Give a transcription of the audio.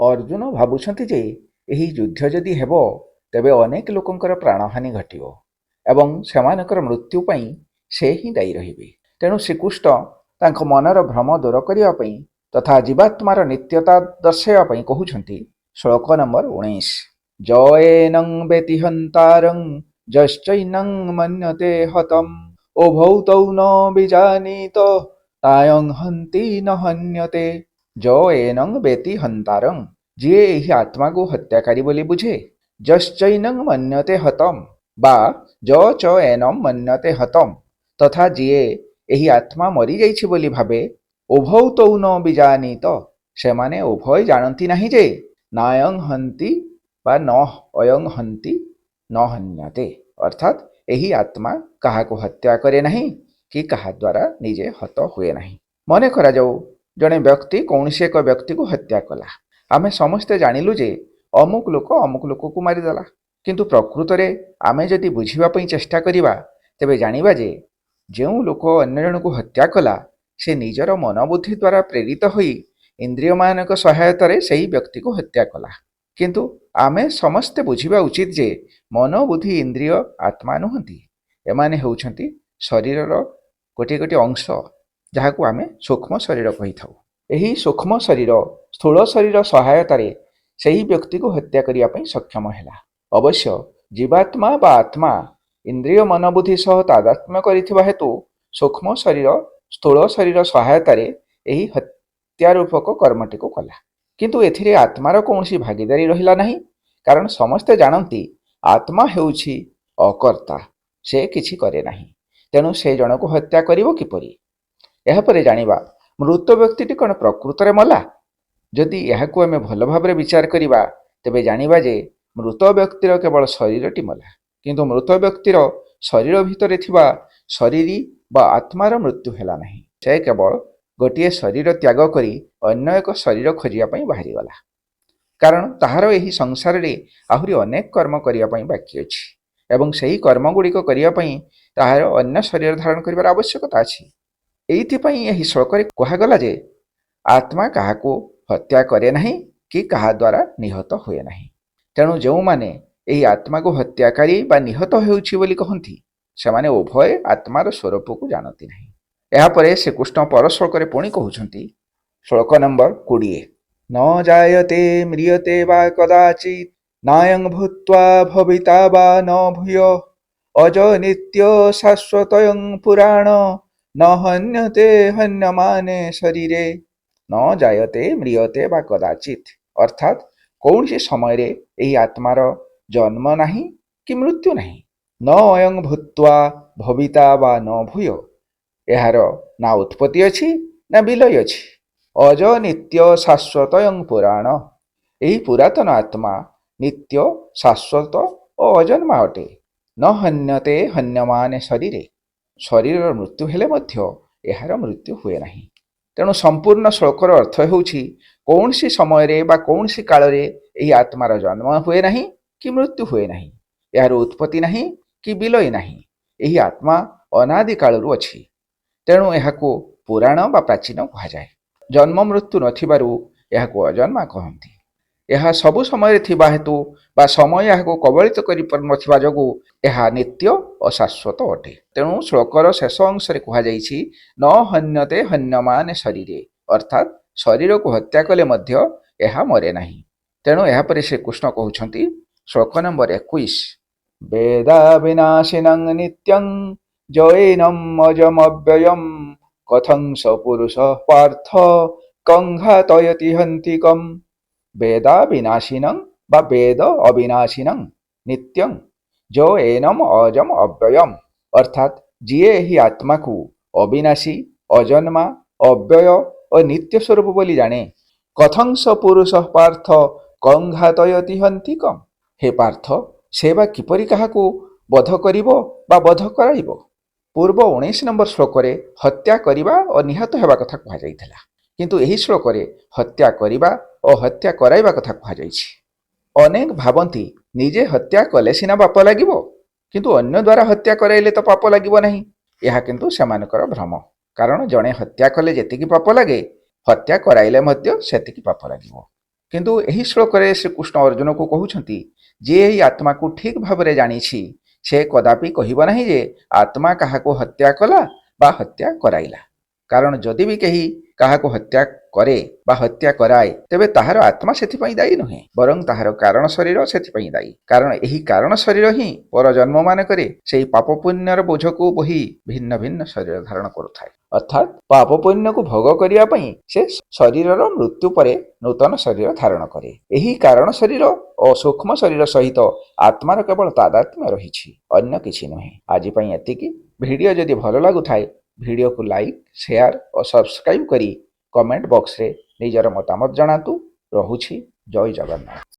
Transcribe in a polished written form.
अर्जुन भाबुछंती जे ଏହି ଯୁଦ୍ଧ ଯଦି ହେବ ତେବେ ଅନେକ ଲୋକଙ୍କର ପ୍ରାଣହାନି ଘଟିବ ଏବଂ ସେମାନଙ୍କର ମୃତ୍ୟୁ ପାଇଁ ସେ ହିଁ ଦାୟୀ ରହିବେ। ତେଣୁ ଶ୍ରୀକୃଷ୍ଣ ତାଙ୍କ ମନର ଭ୍ରମ ଦୂର କରିବା ପାଇଁ ତଥା ଜୀବାତ୍ମାର ନିତ୍ୟତା ଦର୍ଶାଇବା ପାଇଁ କହୁଛନ୍ତି ଶ୍ଲୋକ ନମ୍ବର 19 ଜୟେନଂ ବେତି ହନ୍ତାରଂ ଯଶ୍ଚୈନଂ ମନ୍ୟତେ ହତମ୍ ଉଭୌ ତୌ ନ ବିଜାନୀତ ତାୟଂ ହନ୍ତି ନ ହନ୍ୟତେ। ଜୟେନଂ ବେତି ହନ୍ତାରଂ ଯିଏ ଏହି ଆତ୍ମାକୁ ହତ୍ୟାକାରୀ ବୋଲି ବୁଝେ, ଯଶ୍ଚୈନଂ ମନ୍ୟତେ ହତମ୍ ବା ଯ ଏନଂ ମନ୍ୟତେ ହତମ୍ ତଥା ଯିଏ ଏହି ଆତ୍ମା ମରିଯାଇଛି ବୋଲି ଭାବେ, ଉଭୌ ତୌ ନ ବିଜାନୀତ ସେମାନେ ଉଭୟ ଜାଣନ୍ତି ନାହିଁ ଯେ, ନାୟଂ ହନ୍ତି ବା ନ ଅୟଂ ହନ୍ତି ନ ହନ୍ୟତେ ଅର୍ଥାତ୍ ଏହି ଆତ୍ମା କାହାକୁ ହତ୍ୟା କରେ ନାହିଁ କି କାହା ଦ୍ୱାରା ନିଜେ ହତ ହୁଏ ନାହିଁ। ମନେ କରାଯାଉ ଜଣେ ବ୍ୟକ୍ତି କୌଣସି ଏକ ବ୍ୟକ୍ତିକୁ ହତ୍ୟା କଲା। ଆମେ ସମସ୍ତେ ଜାଣିଲୁ ଯେ ଅମୁକ ଲୋକ ଅମୁକ ଲୋକକୁ ମାରିଦେଲା, କିନ୍ତୁ ପ୍ରକୃତରେ ଆମେ ଯଦି ବୁଝିବା ପାଇଁ ଚେଷ୍ଟା କରିବା ତେବେ ଜାଣିବା ଯେ ଯେଉଁ ଲୋକ ଅନ୍ୟ ଜଣକୁ ହତ୍ୟା କଲା ସେ ନିଜର ମନୋବୁଦ୍ଧି ଦ୍ୱାରା ପ୍ରେରିତ ହୋଇ ଇନ୍ଦ୍ରିୟମାନଙ୍କ ସହାୟତାରେ ସେହି ବ୍ୟକ୍ତିକୁ ହତ୍ୟା କଲା। କିନ୍ତୁ ଆମେ ସମସ୍ତେ ବୁଝିବା ଉଚିତ ଯେ ମନୋବୁଦ୍ଧି ଇନ୍ଦ୍ରିୟ ଆତ୍ମା ନୁହନ୍ତି, ଏମାନେ ହେଉଛନ୍ତି ଶରୀରର ଗୋଟିଏ ଗୋଟିଏ ଅଂଶ, ଯାହାକୁ ଆମେ ସୂକ୍ଷ୍ମ ଶରୀର କହିଥାଉ। ଏହି ସୂକ୍ଷ୍ମ ଶରୀର ସ୍ଥୂଳ ଶରୀର ସହାୟତାରେ ସେହି ବ୍ୟକ୍ତିକୁ ହତ୍ୟା କରିବା ପାଇଁ ସକ୍ଷମ ହେଲା। ଅବଶ୍ୟ ଜୀବାତ୍ମା ବା ଆତ୍ମା ଇନ୍ଦ୍ରିୟ ମନୋବୁଦ୍ଧି ସହ ତାଦାତ୍ମ୍ୟ କରିଥିବା ହେତୁ ସୂକ୍ଷ୍ମ ଶରୀର ସ୍ଥୂଳ ଶରୀର ସହାୟତାରେ ଏହି ହତ୍ୟାରୂପକ କର୍ମଟିକୁ କଲା। କିନ୍ତୁ ଏଥିରେ ଆତ୍ମାର କୌଣସି ଭାଗିଦାରୀ ରହିଲା ନାହିଁ, କାରଣ ସମସ୍ତେ ଜାଣନ୍ତି ଆତ୍ମା ହେଉଛି ଅକର୍ତ୍ତା, ସେ କିଛି କରେ ନାହିଁ। ତେଣୁ ସେ ଜଣକୁ ହତ୍ୟା କରିବ କିପରି? ଏହାପରେ ଜାଣିବା ମୃତ ବ୍ୟକ୍ତିଟି କ'ଣ ପ୍ରକୃତରେ ମଲା? ଯଦି ଏହାକୁ ଆମେ ଭଲ ଭାବରେ ବିଚାର କରିବା ତେବେ ଜାଣିବା ଯେ ମୃତ ବ୍ୟକ୍ତିର କେବଳ ଶରୀରଟି ମଲା, କିନ୍ତୁ ମୃତ ବ୍ୟକ୍ତିର ଶରୀର ଭିତରେ ଥିବା ଶରୀରୀ ବା ଆତ୍ମାର ମୃତ୍ୟୁ ହେଲା ନାହିଁ। ସେ କେବଳ ଗୋଟିଏ ଶରୀର ତ୍ୟାଗ କରି ଅନ୍ୟ ଏକ ଶରୀର ଖୋଜିବା ପାଇଁ ବାହାରିଗଲା, କାରଣ ତାହାର ଏହି ସଂସାରରେ ଆହୁରି ଅନେକ କର୍ମ କରିବା ପାଇଁ ବାକି ଅଛି ଏବଂ ସେହି କର୍ମଗୁଡ଼ିକ କରିବା ପାଇଁ ତାହାର ଅନ୍ୟ ଶରୀର ଧାରଣ କରିବାର ଆବଶ୍ୟକତା ଅଛି। ଏଇଥିପାଇଁ ଏହି ଶ୍ଲୋକରେ କୁହାଗଲା ଯେ ଆତ୍ମା କାହାକୁ ହତ୍ୟା କରେ ନାହିଁ କି କାହା ଦ୍ୱାରା ନିହତ ହୁଏ ନାହିଁ। ତେଣୁ ଯେଉଁମାନେ ଏହି ଆତ୍ମାକୁ ହତ୍ୟାକାରୀ ବା ନିହତ ହେଉଛି ବୋଲି କହନ୍ତି, ସେମାନେ ଉଭୟ ଆତ୍ମାର ସ୍ୱରୂପକୁ ଜାଣନ୍ତି ନାହିଁ। ଏହାପରେ ଶ୍ରୀକୃଷ୍ଣ ପର ଶ୍ଲୋକରେ ପୁଣି କହୁଛନ୍ତି ଶ୍ଲୋକ ନମ୍ବର 20 ନ ଜାୟତେ ମ୍ରିୟତେ ବା କଦାଚିତ୍ ନାୟଂ ଭୂତ୍ୱା ଭବିତା ବା ନ ଭୂୟ ଅଜ ନିତ୍ୟ ଶାଶ୍ୱତୟଂ ପୁରାଣ ନ ହନ୍ୟତେ ହନ୍ୟମାନେ ଶରୀରେ। ନ ଜାୟତେ ମ୍ରିୟତେ ବା କଦାଚିତ୍ ଅର୍ଥାତ୍ କୌଣସି ସମୟରେ ଏହି ଆତ୍ମାର ଜନ୍ମ ନାହିଁ କି ମୃତ୍ୟୁ ନାହିଁ। ନ ଅୟଂ ଭୂତ୍ୱା ଭବିତା ବା ନ ଭୂୟ ଏହାର ନା ଉତ୍ପତ୍ତି ଅଛି ନା ବିଲୟ ଅଛି। ଅଜ ନିତ୍ୟ ଶାଶ୍ୱତୟଂ ପୁରାଣ ଏହି ପୁରାତନ ଆତ୍ମା ନିତ୍ୟ ଶାଶ୍ୱତ ଓ ଅଜନ୍ମା ଅଟେ। ନ ହନ୍ୟତେ ହନ୍ୟମାନେ ଶରୀରେ ଶରୀରର ମୃତ୍ୟୁ ହେଲେ ମଧ୍ୟ ଏହାର ମୃତ୍ୟୁ ହୁଏ ନାହିଁ। ତେଣୁ ସମ୍ପୂର୍ଣ୍ଣ ଶ୍ଲୋକର ଅର୍ଥ ହେଉଛି କୌଣସି ସମୟରେ ବା କୌଣସି କାଳରେ ଏହି ଆତ୍ମାର ଜନ୍ମ ହୁଏ ନାହିଁ କି ମୃତ୍ୟୁ ହୁଏ ନାହିଁ, ଏହାର ଉତ୍ପତ୍ତି ନାହିଁ କି ବିଲୟ ନାହିଁ। ଏହି ଆତ୍ମା ଅନାଦି କାଳରୁ ଅଛି, ତେଣୁ ଏହାକୁ ପୁରାଣ ବା ପ୍ରାଚୀନ କୁହାଯାଏ। ଜନ୍ମ ମୃତ୍ୟୁ ନଥିବାରୁ ଏହାକୁ ଅଜନ୍ମା କହନ୍ତି। ଏହା ସବୁ ସମୟରେ ଥିବା ହେତୁ ବା ସମୟ ଏହାକୁ କବଳିତ କରିପାରୁନଥିବା ଯୋଗୁଁ ଏହା ନିତ୍ୟ ଓ ଶାଶ୍ୱତ ଅଟେ। ତେଣୁ ଶ୍ଲୋକର ଶେଷ ଅଂଶରେ କୁହାଯାଇଛି ନ ହନ୍ୟତେ ହନ୍ୟମାନେ ଶରୀରେ ଅର୍ଥାତ୍ ଶରୀରକୁ ହତ୍ୟା କଲେ ମଧ୍ୟ ଏହା ମରେ ନାହିଁ। ତେଣୁ ଏହାପରେ ଶ୍ରୀକୃଷ୍ଣ କହୁଛନ୍ତି ଶ୍ଲୋକ ନମ୍ବର 21 ବେଦା ବିନାଶିନଂ ନିତ୍ୟଂ ଜୟେନଂ ଅଜମବ୍ୟୟଂ କଥଂ ସ ପୁରୁଷ ପାର୍ଥ କଂ ଘାତୟତି ହନ୍ତିକମ୍। ବେଦା ବିନାଶିନଂ ବା ବେଦ ଅବିନାଶିନଂ ନିତ୍ୟଂ ଯ ଏନମ୍ ଅଜମ ଅବ୍ୟୟମ୍ ଅର୍ଥାତ୍ ଯିଏ ଏହି ଆତ୍ମାକୁ ଅବିନାଶୀ ଅଜନ୍ମା ଅବ୍ୟୟ ଓ ନିତ୍ୟ ସ୍ୱରୂପ ବୋଲି ଜାଣେ। କଥଂ ସ ପୁରୁଷ ପାର୍ଥ କଂ ଘାତୟତି ହନ୍ତିକମ୍ ହେ ପାର୍ଥ ସେ ବା କିପରି କାହାକୁ ବଧ କରିବ ବା ବଧ କରାଇବ। ପୂର୍ବ 19 ନମ୍ବର ଶ୍ଲୋକରେ ହତ୍ୟା କରିବା ଓ ନିହତ ହେବା କଥା କୁହାଯାଇଥିଲା, କିନ୍ତୁ ଏହି ଶ୍ଲୋକରେ ହତ୍ୟା କରିବା ଓ ହତ୍ୟା କରାଇବା କଥା କୁହାଯାଇଛି। ଅନେକ ଭାବନ୍ତି ନିଜେ ହତ୍ୟା କଲେ ସିନା ପାପ ଲାଗିବ, କିନ୍ତୁ ଅନ୍ୟ ଦ୍ୱାରା ହତ୍ୟା କରାଇଲେ ତ ପାପ ଲାଗିବ ନାହିଁ। ଏହା କିନ୍ତୁ ସେମାନଙ୍କର ଭ୍ରମ, କାରଣ ଜଣେ ହତ୍ୟା କଲେ ଯେତିକି ପାପ ଲାଗେ ହତ୍ୟା କରାଇଲେ ମଧ୍ୟ ସେତିକି ପାପ ଲାଗିବ। କିନ୍ତୁ ଏହି ଶ୍ଳୋକରେ ଶ୍ରୀକୃଷ୍ଣ ଅର୍ଜୁନକୁ କହୁଛନ୍ତି, ଯିଏ ଏହି ଆତ୍ମାକୁ ଠିକ୍ ଭାବରେ ଜାଣିଛି ସେ କଦାପି କହିବ ନାହିଁ ଯେ ଆତ୍ମା କାହାକୁ ହତ୍ୟା କଲା ବା ହତ୍ୟା କରାଇଲା। କାରଣ ଯଦି ବି କେହି କାହାକୁ ହତ୍ୟା କରେ ବା ହତ୍ୟା କରାଏ ତେବେ ତାହାର ଆତ୍ମା ସେଥିପାଇଁ ଦାୟୀ ନୁହେଁ, ବରଂ ତାହାର କାରଣ ଶରୀର ସେଥିପାଇଁ ଦାୟୀ। କାରଣ ଏହି କାରଣ ଶରୀର ହିଁ ପରଜନ୍ମମାନଙ୍କରେ ସେହି ପାପ ପୁଣ୍ୟର ବୋଝକୁ ବୋହି ଭିନ୍ନ ଭିନ୍ନ ଶରୀର ଧାରଣ କରୁଥାଏ। ଅର୍ଥାତ୍ ପାପ ପୁଣ୍ୟକୁ ଭୋଗ କରିବା ପାଇଁ ସେ ଶରୀରର ମୃତ୍ୟୁ ପରେ ନୂତନ ଶରୀର ଧାରଣ କରେ। ଏହି କାରଣ ଶରୀର ଓ ସୂକ୍ଷ୍ମ ଶରୀର ସହିତ ଆତ୍ମାର କେବଳ ତାଦାତ୍ମ୍ୟ ରହିଛି, ଅନ୍ୟ କିଛି ନୁହେଁ। ଆଜି ପାଇଁ ଏତିକି। ଭିଡ଼ିଓ ଯଦି ଭଲ ଲାଗୁଥାଏ ଭିଡ଼ିଓକୁ ଲାଇକ୍, ସେୟାର ଓ ସବସ୍କ୍ରାଇବ୍ କରି କମେଣ୍ଟ ବକ୍ସରେ ନିଜର ମତାମତ ଜଣାନ୍ତୁ। ରହୁଛି। ଜୟ ଜଗନ୍ନାଥ।